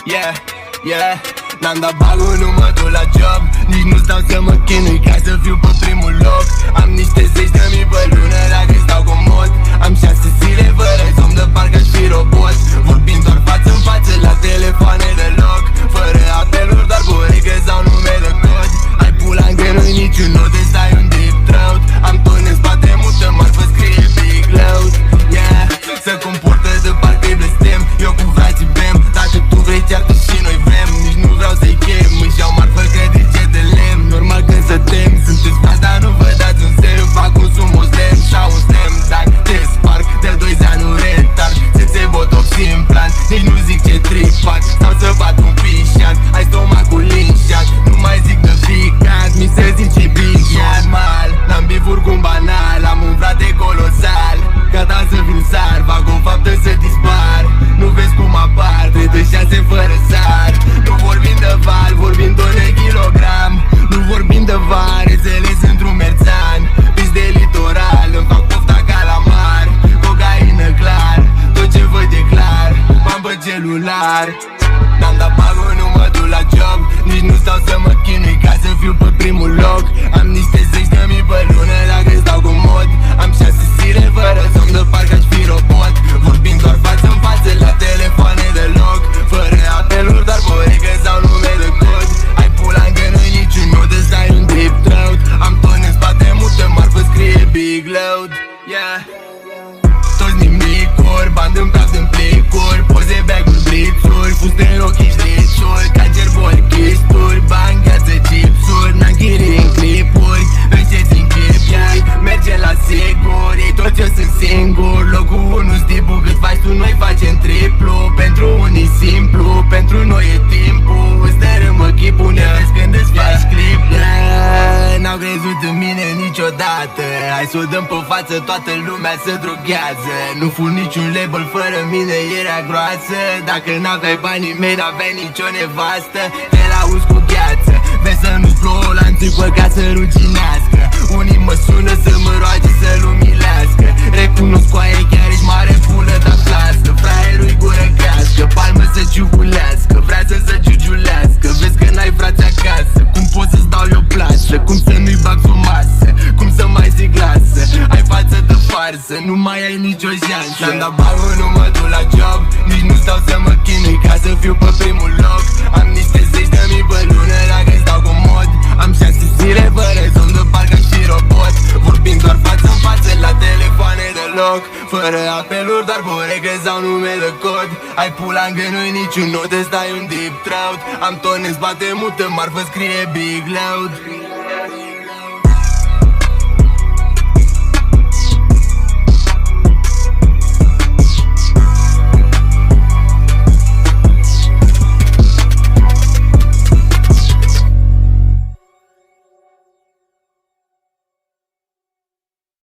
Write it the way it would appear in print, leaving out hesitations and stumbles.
Yeah, yeah. N-am dat bagul, nu mă duc la job. Nici nu stau să mă chinui ca să fiu pe primul loc. Am niște 10.000 pe lună dacă stau comod. Am 6 zile fără somn de parcă-aș fi robot. Vorbind doar față-n față la telefoane de loc. Fără apeluri, doar burică sau nume de cod. Ai pula în genunchi, niciun nu te stai un deep throat. Am ton în spate, mută marfă, scrie big load. Yeah, se comportă de parcă-i blestem. Eu cu frații bem, dacă tu vrei ceartă și noi vrem. Nici nu vreau să-i chem, își iau marfă că de ce de lemn. Normal când să tem, sunteți frați, dar nu vă dați un semn. Fac un sumos lemn și-au un stem. Dacă te sparg, de 2 ani nu retard. Se botoxi în plan, nici nu zic ce trip fac. Sau să bat un pișat, ai stomacul linșat. Nu mai zic de ficat, mi se zice big normal. N-am bifuri cu un banal, am un frate colosal. Gata să fiu sar, fac o faptă să dispar. Nu vezi cum apar, 36 fără sar. Nu vorbim de val, vorbim doar de kilogram. Nu vorbim de var, înțeles într-un merțan. Pis de litoral, îmi fac pofta calamar. Cocaină clar, tot ce văd e clar. M-am pe celular. N-am dat bagul, nu mă duc la job. Nici nu stau să mă chinui ca să fiu pe primul loc. Am niște 10.000 pe lună dacă stau comod. Am 6 zile fără somn de parcă-aș fi robot. Vorbind doar față-n față la telefoane de loc. Fără apeluri, doar burică sau nume de cod. Ai pula în genunchi, niciun nu te stai un deep throat. Am ton în spate, mută marfă, scrie big load. Yeah. Toți nimicuri, bani în praf în plicuri. Poze, bag-uri, blițuri, fuste în ochii șlițuri. Cager, boli, chisturi, bani, gheață, chipsuri. N-am chirii în clipuri, înceți în chip, iar merge la sigur. Ei toți eu sunt singur, locul 1 tipul cât faci tu, noi facem triplu. Pentru unii simplu, pentru noi e timpul. Îți dărâmă chipul, ne vezi când îți faci clip. N-au crezut în mine niciodată. Hai să o dăm pe față, toată lumea se droghează. Nu fur niciun label, fără mine era groasă. Dacă n-aveai banii mei, n-aveai nicio nevastă. Te lauzi cu gheață, vezi să nu-ți plouă la înțipă ca să ruginească. Unii mă sună să mă roage să-l umilească. Recunosc cu aia chiar ești mare pulă, dar flască. Fraierul-i gură cască, palmă să ciugulească. Vrea să se ciugiulească, vezi că n-ai frați acasă. Cum pot să-ți dau eu plasă, cum să nu-i bag sub masă. Cum să mai zic lasă, ai față de farsă. Nu mai ai nicio șansă. N-am dat bagul, nu mă duc la job. Nici nu stau să mă chinui ca să fiu pe primul loc. Am niște 10.000 pe lună dacă stau comod. Am 6 zile fără somn de parcă-aș fi robot. Vorbind doar față-n față la telefoane de loc. Fără apeluri, doar burică sau nume de cod. Ai pula în genunchi, niciun nu te stai un deep throat. Am ton în spate, mută marfă, scrie big load.